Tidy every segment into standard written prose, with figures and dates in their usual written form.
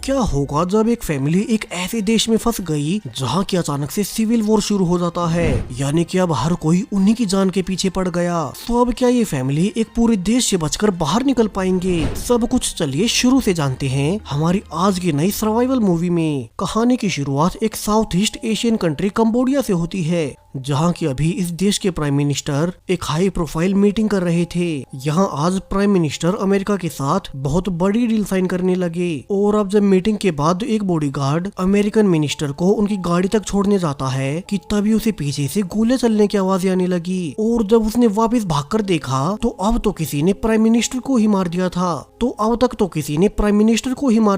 क्या होगा जब एक फैमिली एक ऐसे देश में फंस गई जहाँ की अचानक से सिविल वॉर शुरू हो जाता है, यानी कि अब हर कोई उन्हीं की जान के पीछे पड़ गया। तो अब क्या ये फैमिली एक पूरे देश से बचकर बाहर निकल पाएंगे? सब कुछ चलिए शुरू से जानते हैं हमारी आज की नई सर्वाइवल मूवी में। कहानी की शुरुआत एक south east Asian country Cambodia से होती है, जहाँ की अभी इस देश के प्राइम मिनिस्टर एक हाई प्रोफाइल मीटिंग कर रहे थे। यहाँ आज प्राइम मिनिस्टर अमेरिका के साथ बहुत बड़ी डील साइन करने लगे और अब जब मीटिंग के बाद एक बॉडीगार्ड अमेरिकन मिनिस्टर को उनकी गाड़ी तक छोड़ने जाता है कि तभी उसे पीछे से गोले चलने की आवाज आने लगी और जब उसने वापस भागकर देखा तो अब तो किसी ने प्राइम मिनिस्टर को ही मार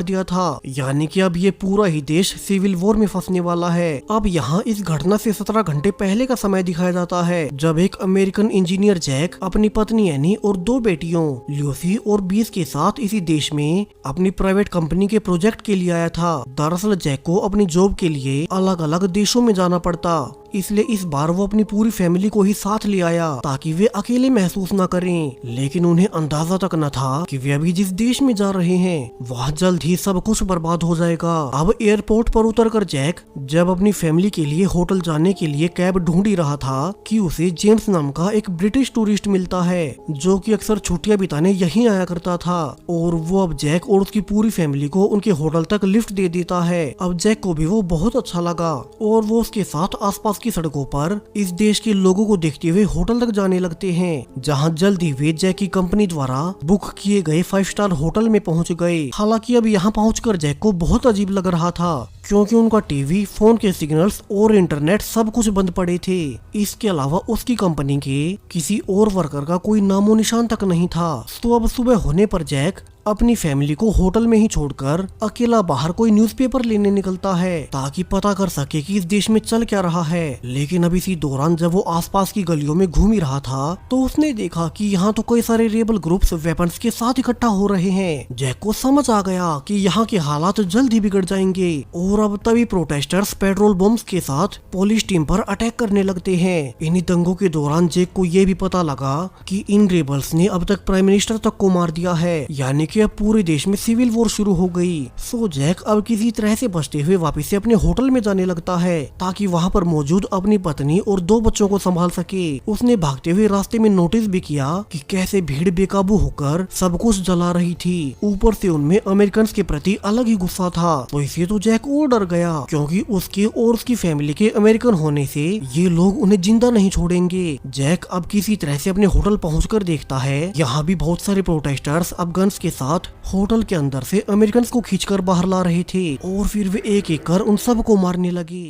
दिया था। यानी कि अब ये पूरा ही देश सिविल वॉर में फंसने वाला है। अब यहाँ इस घटना से 17 घंटे पहले का समय दिखाया जाता है, जब एक अमेरिकन इंजीनियर जैक अपनी पत्नी एनी और 2 बेटियों ल्यूसी और बीस के साथ इसी देश में अपनी प्राइवेट कंपनी के प्रोजेक्ट के लिए आया था। दरअसल जैक को अपनी जॉब के लिए अलग अलग देशों में जाना पड़ता, इसलिए इस बार वो अपनी पूरी फैमिली को ही साथ ले आया ताकि वे अकेले महसूस न करें। लेकिन उन्हें अंदाजा तक न था कि वे अभी जिस देश में जा रहे हैं वहाँ जल्द ही सब कुछ बर्बाद हो जाएगा। अब एयरपोर्ट पर उतरकर जैक जब अपनी फैमिली के लिए होटल जाने के लिए कैब ढूंढ ही रहा था कि उसे जेम्स नाम का एक ब्रिटिश टूरिस्ट मिलता है, जो कि अक्सर छुट्टियां बिताने यहीं आया करता था। और वो अब जैक और उसकी पूरी फैमिली को उनके होटल तक लिफ्ट दे देता है। अब जैक को भी वो बहुत अच्छा लगा और वो उसके साथ आसपास की सड़कों पर इस देश के लोगों को देखते हुए होटल तक जाने लगते हैं, जहां जल्दी वे जैक की कंपनी द्वारा बुक किए गए 5 स्टार होटल में पहुंच गए। हालांकि अब यहाँ पहुंचकर जैक को बहुत अजीब लग रहा था, क्योंकि उनका टीवी, फोन के सिग्नल्स और इंटरनेट सब कुछ बंद पड़े थे। इसके अलावा उसकी कंपनी के किसी और वर्कर का कोई नामो निशान तक नहीं था। तो अब सुबह होने पर जैक अपनी फैमिली को होटल में ही छोड़कर अकेला बाहर कोई न्यूज़पेपर लेने निकलता है ताकि पता कर सके कि इस देश में चल क्या रहा है। लेकिन अब इसी दौरान जब वो आसपास की गलियों में घूम ही रहा था तो उसने देखा कि यहाँ तो कई सारे रेबल ग्रुप्स वेपन्स के साथ इकट्ठा हो रहे हैं। जैक को समझ आ गया कि यहाँ के हालात जल्द ही बिगड़ जाएंगे और अब तभी प्रोटेस्टर्स पेट्रोल बम्स के साथ पुलिस टीम पर अटैक करने लगते हैं। इन्हीं दंगों के दौरान जैक को ये भी पता लगा कि इन रेबल्स ने अब तक प्राइम मिनिस्टर तक को मार दिया है, यानी कि अब पूरे देश में सिविल वॉर शुरू हो गई। सो जैक अब किसी तरह से बचते हुए वापस से अपने होटल में जाने लगता है ताकि वहाँ पर मौजूद अपनी पत्नी और 2 बच्चों को संभाल सके। उसने भागते हुए रास्ते में नोटिस भी किया कि कैसे भीड़ बेकाबू होकर सब कुछ जला रही थी। ऊपर से उनमें अमेरिकन के प्रति अलग ही गुस्सा था, तो इसे तो जैक और डर गया, क्योंकि उसके और उसकी फैमिली के अमेरिकन होने से ये लोग उन्हें जिंदा नहीं छोड़ेंगे। जैक अब किसी तरह से अपने होटल पहुंचकर देखता है यहाँ भी बहुत सारे प्रोटेस्टर्स अब गन्स के साथ होटल के अंदर से अमेरिकन को खींचकर बाहर ला रहे थे और फिर वे एक एक कर उन सबको मारने लगे।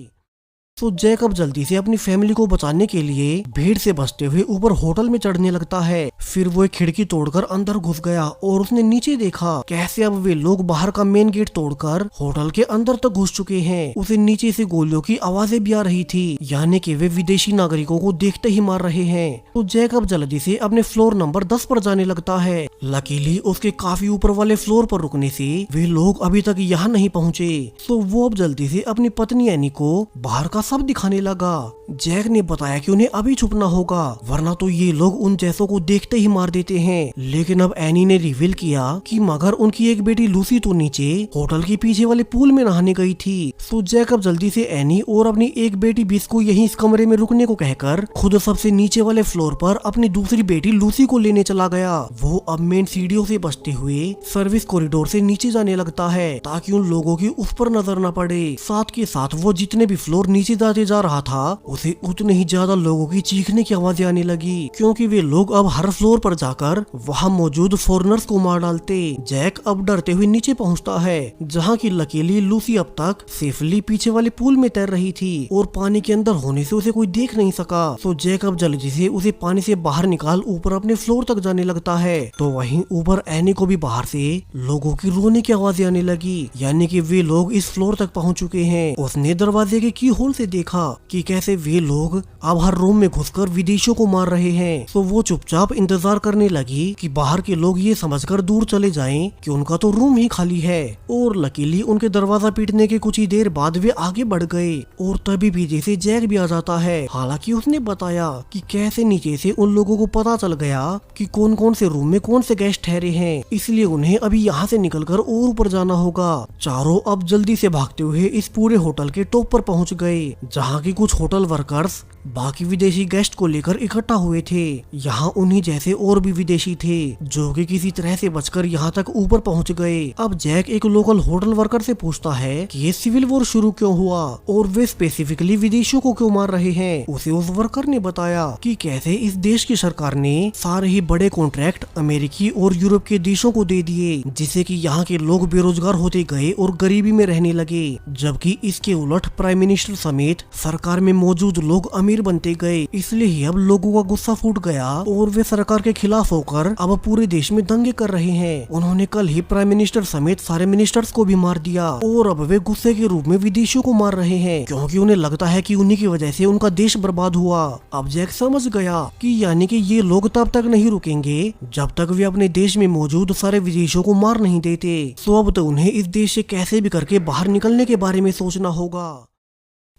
तो जैक अब जल्दी से अपनी फैमिली को बचाने के लिए भीड़ से बचते हुए ऊपर होटल में चढ़ने लगता है। फिर वो एक खिड़की तोड़कर अंदर घुस गया और उसने नीचे देखा कैसे अब वे लोग बाहर का मेन गेट तोड़कर होटल के अंदर तक घुस चुके हैं। उसे नीचे से गोलियों की आवाजें भी आ रही थी, यानी कि वे विदेशी नागरिकों को देखते ही मार रहे हैं। तो जैक अब जल्दी से अपने फ्लोर नंबर 10 पर जाने लगता है। लकीली उसके काफी ऊपर वाले फ्लोर पर रुकने से वे लोग अभी तक यहाँ नहीं पहुँचे। तो वो अब जल्दी से अपनी पत्नी एनी को बाहर का सब दिखाने लगा। जैक ने बताया कि उन्हें अभी छुपना होगा, वरना तो ये लोग उन जैसों को देखते ही मार देते हैं। लेकिन अब एनी ने रिवील किया कि मगर उनकी एक बेटी लूसी तो नीचे होटल के पीछे वाले पूल में नहाने गई थी। तो जैक अब जल्दी से एनी और अपनी एक बेटी बीस को यहीं इस कमरे में रुकने को कहकर खुद सबसे नीचे वाले फ्लोर पर अपनी दूसरी बेटी लूसी को लेने चला गया। वो अब मेन सीढ़ियों से बचते हुए सर्विस कॉरिडोर से नीचे जाने लगता है ताकि उन लोगों की उस पर नजर न पड़े। साथ के साथ वो जितने भी फ्लोर नीचे जाते जा रहा था उसे उतने ही ज्यादा लोगों की चीखने की आवाजें आने लगी, क्योंकि वे लोग अब हर फ्लोर पर जाकर वहां मौजूद फॉरेनर्स को मार डालते। जैक अब डरते हुए नीचे पहुंचता है, जहां की लकीली लूसी अब तक सेफली पीछे वाले पूल में तैर रही थी और पानी के अंदर होने से उसे कोई देख नहीं सका। तो जैक अब जल्दी से उसे पानी से बाहर निकाल ऊपर अपने फ्लोर तक जाने लगता है। तो वहीं ऊपर एनी को भी बाहर से लोगों की रोने की आवाजें आने लगी, यानी कि वे लोग इस फ्लोर तक पहुंच चुके हैं। उसने दरवाजे के की होल से से देखा कि कैसे वे लोग अब हर रूम में घुसकर विदेशियों को मार रहे हैं, तो वो चुपचाप इंतजार करने लगी कि बाहर के लोग ये समझकर दूर चले जाएं कि उनका तो रूम ही खाली है। और लकीली उनके दरवाजा पीटने के कुछ ही देर बाद वे आगे बढ़ गए और तभी पीछे से जैक भी आ जाता है। हालांकि उसने बताया कि कैसे नीचे से उन लोगों को पता चल गया कि कौन कौन से रूम में कौन से गेस्ट ठहरे हैं, इसलिए उन्हें अभी यहाँ से निकलकर और ऊपर जाना होगा। चारों अब जल्दी से भागते हुए इस पूरे होटल के टॉप पर पहुँच गए, जहाँ की कुछ होटल वर्कर्स बाकी विदेशी गेस्ट को लेकर इकट्ठा हुए थे। यहाँ उन्हीं जैसे और भी विदेशी थे जो कि किसी तरह से बचकर यहाँ तक ऊपर पहुँच गए। अब जैक एक लोकल होटल वर्कर से पूछता है कि ये सिविल वॉर शुरू क्यों हुआ और वे स्पेसिफिकली विदेशियों को क्यों मार रहे हैं। उसे उस वर्कर ने बताया कि कैसे इस देश की सरकार ने सारे ही बड़े कॉन्ट्रैक्ट अमेरिकी और यूरोप के देशों को दे दिए, जिससे कि यहाँ के लोग बेरोजगार होते गए और गरीबी में रहने लगे, जबकि इसके उलट प्राइम मिनिस्टर समेत सरकार में मौजूद लोग अमीर बनते गए। इसलिए ही अब लोगों का गुस्सा फूट गया और वे सरकार के खिलाफ होकर अब पूरे देश में दंगे कर रहे हैं। उन्होंने कल ही प्राइम मिनिस्टर समेत सारे मिनिस्टर्स को भी मार दिया और अब वे गुस्से के रूप में विदेशियों को मार रहे हैं, क्योंकि उन्हें लगता है कि उन्हीं की वजह से उनका देश बर्बाद हुआ। अब जैक समझ गया कि यानी कि ये लोग तब तक नहीं रुकेंगे जब तक वे अपने देश में मौजूद सारे विदेशियों को मार नहीं देते। तो अब तो उन्हें इस देश से कैसे भी करके बाहर निकलने के बारे में सोचना होगा।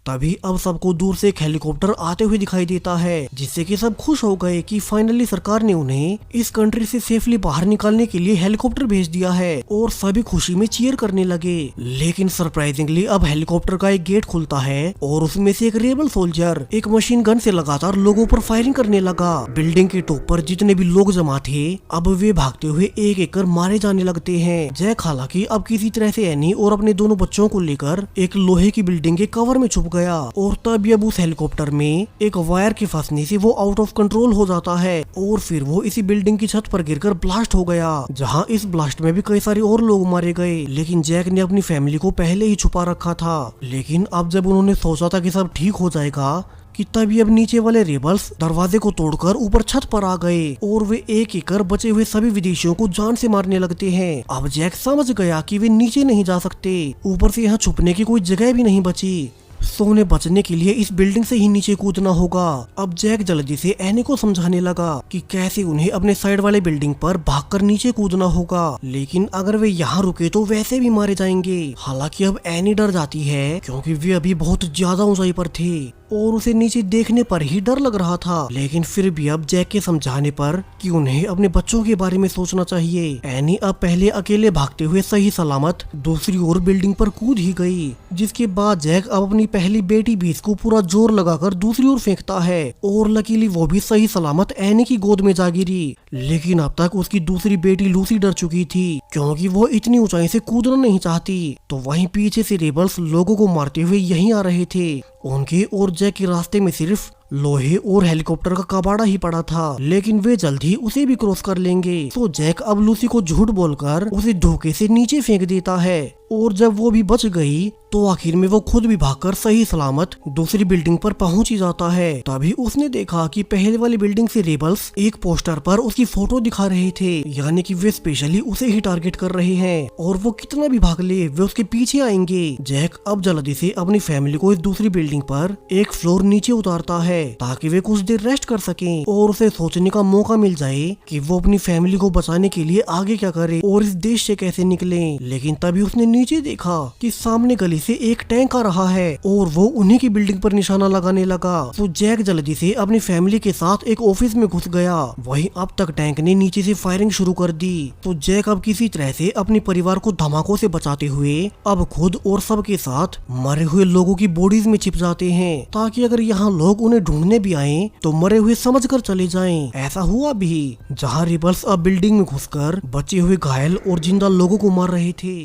तभी अब सबको दूर से एक हेलीकॉप्टर आते हुए दिखाई देता है, जिससे कि सब खुश हो गए कि फाइनली सरकार ने उन्हें इस कंट्री से सेफली बाहर निकालने के लिए हेलीकॉप्टर भेज दिया है और सभी खुशी में चीयर करने लगे। लेकिन सरप्राइजिंगली अब हेलीकॉप्टर का एक गेट खुलता है और उसमें से एक रेबल सोल्जर एक मशीन गन से लगातार लोगों पर फायरिंग करने लगा। बिल्डिंग के टॉप पर जितने भी लोग जमा थे अब वे भागते हुए एक एक कर मारे जाने लगते हैं। जैक हालांकि अब किसी तरह से एनी और अपने दोनों बच्चों को लेकर एक लोहे की बिल्डिंग के कवर में छुप गया और तभी अब उस हेलीकॉप्टर में एक वायर के फंसने से वो आउट ऑफ कंट्रोल हो जाता है और फिर वो इसी बिल्डिंग की छत पर गिरकर ब्लास्ट हो गया, जहां इस ब्लास्ट में भी कई सारे और लोग मारे गए। लेकिन जैक ने अपनी फैमिली को पहले ही छुपा रखा था। लेकिन अब जब उन्होंने सोचा था कि सब ठीक हो जाएगा कि तभी अब नीचे वाले रेबल्स दरवाजे को तोड़कर ऊपर छत पर आ गए और वे एक एक कर बचे हुए सभी विदेशियों को जान से मारने लगते हैं। अब जैक समझ गया कि वे नीचे नहीं जा सकते, ऊपर से यहाँ छुपने की कोई जगह भी नहीं बची, सो उन्हें बचने के लिए इस बिल्डिंग से ही नीचे कूदना होगा। अब जैक जल्दी से एनी को समझाने लगा कि कैसे उन्हें अपने साइड वाले बिल्डिंग पर भागकर नीचे कूदना होगा, लेकिन अगर वे यहाँ रुके तो वैसे भी मारे जाएंगे। हालांकि अब एनी डर जाती है क्योंकि वे अभी बहुत ज्यादा ऊंचाई पर थे और उसे नीचे देखने पर ही डर लग रहा था। लेकिन फिर भी अब जैक के समझाने पर कि उन्हें अपने बच्चों के बारे में सोचना चाहिए, एनी अब पहले अकेले भागते हुए सही सलामत दूसरी ओर बिल्डिंग पर कूद ही गई। जिसके बाद जैक अब अपनी पहली बेटी बीस को पूरा जोर लगाकर दूसरी ओर फेंकता है और लकीली वो भी सही सलामत एनी की गोद में जा गिरी। लेकिन अब तक उसकी दूसरी बेटी लूसी डर चुकी थी क्योंकि वो इतनी ऊंचाई से कूदना नहीं चाहती। तो वहीं पीछे से रेबल्स लोगों को मारते हुए यहीं आ रहे थे। उनके और जैक के रास्ते में सिर्फ लोहे और हेलीकॉप्टर का कबाड़ा ही पड़ा था, लेकिन वे जल्द ही उसे भी क्रॉस कर लेंगे। तो जैक अब लूसी को झूठ बोलकर उसे धोखे से नीचे फेंक देता है और जब वो भी बच गई तो आखिर में वो खुद भी भागकर सही सलामत दूसरी बिल्डिंग पर पहुंच ही जाता है। तभी उसने देखा कि पहले वाली बिल्डिंग से रेबल्स एक पोस्टर पर उसकी फोटो दिखा रहे थे, यानी कि वे स्पेशली उसे ही टारगेट कर रहे हैं और वो कितना भी भाग ले वे उसके पीछे आएंगे। जैक अब जल्दी से अपनी फैमिली को इस दूसरी बिल्डिंग पर एक फ्लोर नीचे उतारता है ताकि वे कुछ देर रेस्ट कर सकें और उसे सोचने का मौका मिल जाए कि वो अपनी फैमिली को बचाने के लिए आगे क्या करे और इस देश से कैसे निकले। लेकिन तभी उसने नीचे देखा कि सामने गली से एक टैंक आ रहा है और वो उन्हीं की बिल्डिंग पर निशाना लगाने लगा। तो जैक जल्दी से अपनी फैमिली के साथ एक ऑफिस में घुस गया। वहीं अब तक टैंक ने नीचे से फायरिंग शुरू कर दी। तो जैक अब किसी तरह से अपने परिवार को धमाकों से बचाते हुए अब खुद और सबके साथ मरे हुए लोगों की बॉडीज में छिप जाते हैं ताकि अगर यहाँ लोग उन्हें ढूंढने भी आए तो मरे हुए समझकर चले जाएं। ऐसा हुआ भी, जहाँ रिबल्स अब बिल्डिंग में घुसकर बचे हुए घायल और जिंदा लोगों को मार रहे थे।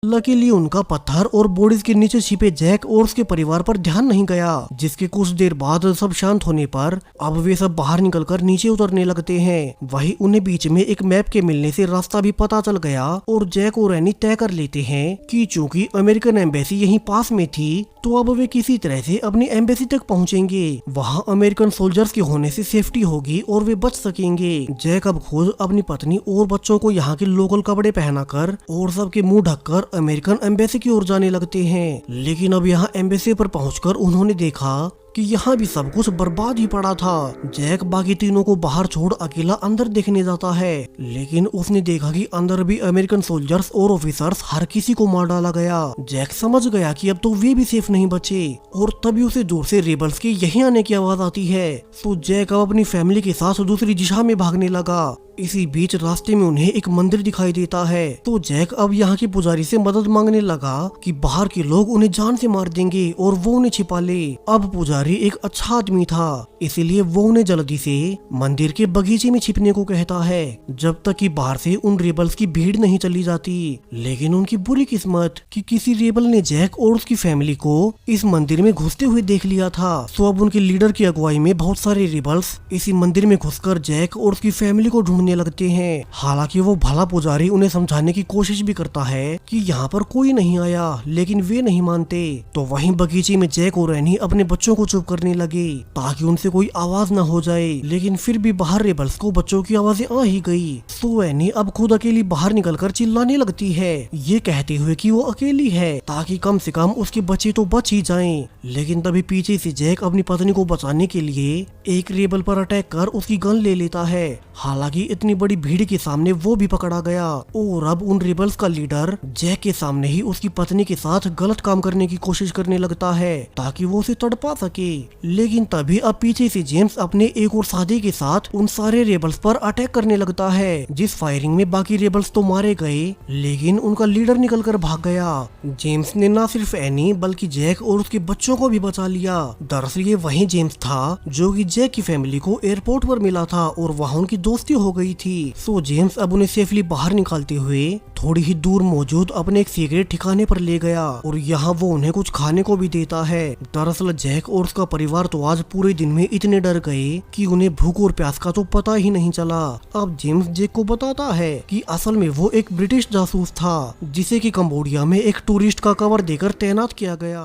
लकीली उनका पत्थर और बॉडीज के नीचे छिपे जैक और उसके परिवार पर ध्यान नहीं गया, जिसके कुछ देर बाद सब शांत होने पर अब वे सब बाहर निकलकर नीचे उतरने लगते हैं। वहीं उन्हें बीच में एक मैप के मिलने से रास्ता भी पता चल गया और जैक और एनी तय कर लेते हैं कि चूंकि अमेरिकन एम्बेसी यहीं पास में थी तो अब वे किसी तरह से अपनी एम्बेसी तक पहुंचेंगे। वहाँ अमेरिकन सोल्जर्स के होने से सेफ्टी होगी और वे बच सकेंगे। जैक अब खुद अपनी पत्नी और बच्चों को यहाँ के लोकल कपड़े पहनाकर और सबके मुंह ढककर अमेरिकन एम्बेसी की ओर जाने लगते हैं। लेकिन अब यहाँ एम्बेसी पर पहुंचकर उन्होंने देखा कि यहाँ भी सब कुछ बर्बाद ही पड़ा था। जैक बाकी तीनों को बाहर छोड़ अकेला अंदर देखने जाता है, लेकिन उसने देखा कि अंदर भी अमेरिकन सोल्जर्स और ऑफिसर्स हर किसी को मार डाला गया। जैक समझ गया कि अब तो वे भी सेफ नहीं बचे और तभी उसे दूर से रेबल्स के यहीं आने की आवाज आती है। तो जैक अब अपनी फैमिली के साथ दूसरी दिशा में भागने लगा। इसी बीच रास्ते में उन्हें एक मंदिर दिखाई देता है। तो जैक अब यहाँ के पुजारी से मदद मांगने लगा कि बाहर के लोग उन्हें जान से मार देंगे और वो उन्हें छिपा ले। अब पुजारी एक अच्छा आदमी था, इसीलिए वो उन्हें जल्दी से मंदिर के बगीचे में छिपने को कहता है, जब तक कि बाहर से उन रेबल्स की भीड़ नहीं चली जाती। लेकिन उनकी बुरी किस्मत कि किसी रेबल ने जैक और उसकी फैमिली को इस मंदिर में घुसते हुए देख लिया था। तो अब उनके लीडर की अगुवाई में बहुत सारे रेबल्स इसी मंदिर में घुसकर जैक और उसकी फैमिली को ढूंढने लगते हैं। हालांकि वो भला पुजारी उन्हें समझाने की कोशिश भी करता है कि यहाँ पर कोई नहीं आया, लेकिन वे नहीं मानते। तो वहीं बगीचे में जैक और एनी अपने बच्चों को चुप करने लगे ताकि उनसे कोई आवाज न हो जाए। लेकिन फिर भी बाहर रेबल्स को बच्चों की आवाजें आ ही गई। तो एनी अब खुद अकेली बाहर निकलकर चिल्लाने लगती है, ये कहते हुए कि वो अकेली है ताकि कम से कम उसके बच्चे तो बच ही जाएं। लेकिन तभी पीछे से जैक अपनी पत्नी को बचाने के लिए एक रेबल पर अटैक कर उसकी गन ले लेता है। हालांकि इतनी बड़ी भीड़ के सामने वो भी पकड़ा गया और अब उन रेबल्स का लीडर जैक के सामने ही उसकी पत्नी के साथ गलत काम करने की कोशिश करने लगता है ताकि वो उसे तड़पा सके। लेकिन तभी अब पीछे से जेम्स अपने एक और साथी के साथ उन सारे रेबल्स पर अटैक करने लगता है, जिस फायरिंग में बाकी रेबल्स तो मारे गए लेकिन उनका लीडर निकल कर भाग गया। जेम्स ने न सिर्फ एनी बल्कि जैक और उसके बच्चों को भी बचा लिया। दरअसल ये वही जेम्स था जो कि जैक की फैमिली को एयरपोर्ट पर मिला था और वहाँ उनकी दोस्ती हो गई थी। सो जेम्स अब उन्हें सेफली बाहर निकालते हुए थोड़ी ही दूर मौजूद अपने एक सीक्रेट ठिकाने पर ले गया और यहाँ वो उन्हें कुछ खाने को भी देता है। दरअसल जैक और उसका परिवार तो आज पूरे दिन में इतने डर गए कि उन्हें भूख और प्यास का तो पता ही नहीं चला। अब जेम्स जैक को बताता है कि असल में वो एक ब्रिटिश जासूस था जिसे कि कंबोडिया में एक टूरिस्ट का कवर देकर तैनात किया गया।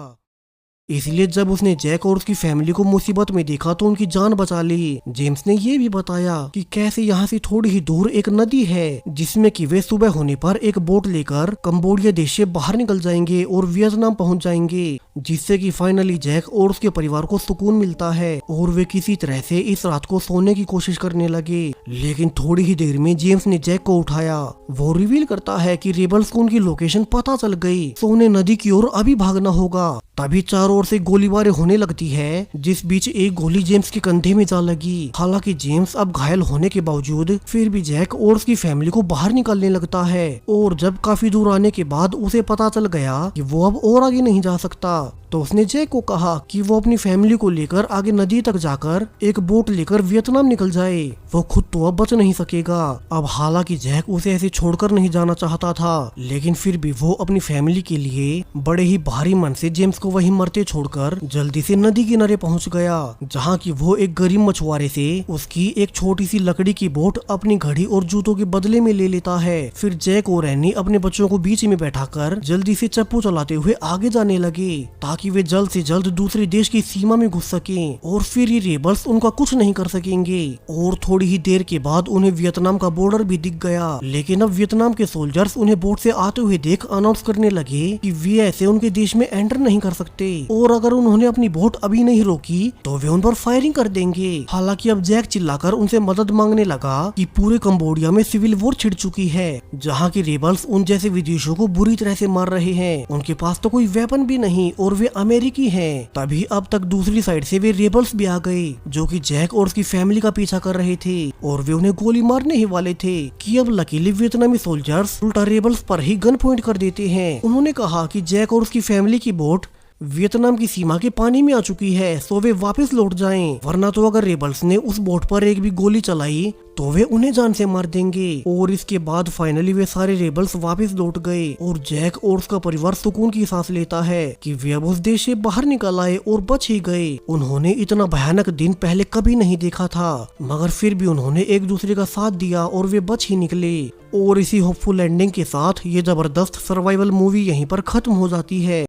इसलिए जब उसने जैक और उसकी फैमिली को मुसीबत में देखा तो उनकी जान बचा ली। जेम्स ने ये भी बताया कि कैसे यहाँ से थोड़ी ही दूर एक नदी है जिसमें कि वे सुबह होने पर एक बोट लेकर कंबोडिया देश से बाहर निकल जाएंगे और वियतनाम पहुँच जाएंगे, जिससे कि फाइनली जैक और उसके परिवार को सुकून मिलता है और वे किसी तरह से इस रात को सोने की कोशिश करने लगे। लेकिन थोड़ी ही देर में जेम्स ने जैक को उठाया। वो रिवील करता है कि रेबल्स को उनकी लोकेशन पता चल गई, तो उन्हें नदी की ओर अभी भागना होगा। तभी चारों ओर से गोलीबारी होने लगती है, जिस बीच एक गोली जेम्स के कंधे में जा लगी। हालांकि जेम्स अब घायल होने के बावजूद फिर भी जैक और उसकी फैमिली को बाहर निकालने लगता है और जब काफी दूर आने के बाद उसे पता चल गया कि वो अब और आगे नहीं जा सकता, तो उसने जैक को कहा कि वो अपनी फैमिली को लेकर आगे नदी तक जाकर एक बोट लेकर वियतनाम निकल जाए। वो खुद तो अब बच नहीं सकेगा। अब हालांकि जैक उसे ऐसे छोड़कर नहीं जाना चाहता था, लेकिन फिर भी वो अपनी फैमिली के लिए बड़े ही भारी मन से जेम्स को वहीं मरते छोड़कर जल्दी से नदी किनारे पहुंच गया, जहां की वो एक गरीब मछुआरे से उसकी एक छोटी सी लकड़ी की बोट अपनी घड़ी और जूतों के बदले में ले लेता है। फिर जैक और एनी अपने बच्चों को बीच में बैठाकर जल्दी से चप्पू चलाते हुए आगे जाने लगे ताकि वे जल्द से जल्द दूसरे देश की सीमा में घुस सकें और फिर ये रेबल्स उनका कुछ नहीं कर सकेंगे। और थोड़ी ही देर के बाद उन्हें वियतनाम का बॉर्डर भी दिख गया। लेकिन अब वियतनाम के सोल्जर्स उन्हें बोट से आते हुए देख अनाउंस करने लगे कि वे ऐसे उनके देश में एंटर नहीं कर सकते और अगर उन्होंने अपनी बोट अभी नहीं रोकी तो वे उन पर फायरिंग कर देंगे। हालांकि अब जैक चिल्लाकर उनसे मदद मांगने लगा कि पूरे कंबोडिया में सिविल वॉर छिड़ चुकी है, जहाँ की रेबल्स उन जैसे विदेशियों को बुरी तरह से मार रहे हैं। उनके पास तो कोई वेपन भी नहीं और वे अमेरिकी हैं। तभी अब तक दूसरी साइड से वे रेबल्स भी आ गए जो कि जैक और उसकी फैमिली का पीछा कर रहे थे और वे उन्हें गोली मारने ही वाले थे कि अब लकीली वियतनामी सोल्जर्स उल्टा रेबल्स पर ही गन पॉइंट कर देते हैं। उन्होंने कहा कि जैक और उसकी फैमिली की बोट वियतनाम की सीमा के पानी में आ चुकी है, सो वे वापस लौट जाएं, वरना तो अगर रेबल्स ने उस बोट पर एक भी गोली चलाई तो वे उन्हें जान से मार देंगे। और इसके बाद फाइनली वे सारे रेबल्स वापस लौट गए और जैक और उसका परिवार सुकून की सांस लेता है कि वे अब उस देश से बाहर निकल आए और बच ही गए। उन्होंने इतना भयानक दिन पहले कभी नहीं देखा था, मगर फिर भी उन्होंने एक दूसरे का साथ दिया और वे बच ही निकले। और इसी होपफुल एंडिंग के साथ ये जबरदस्त सर्वाइवल मूवी यहीं पर खत्म हो जाती है।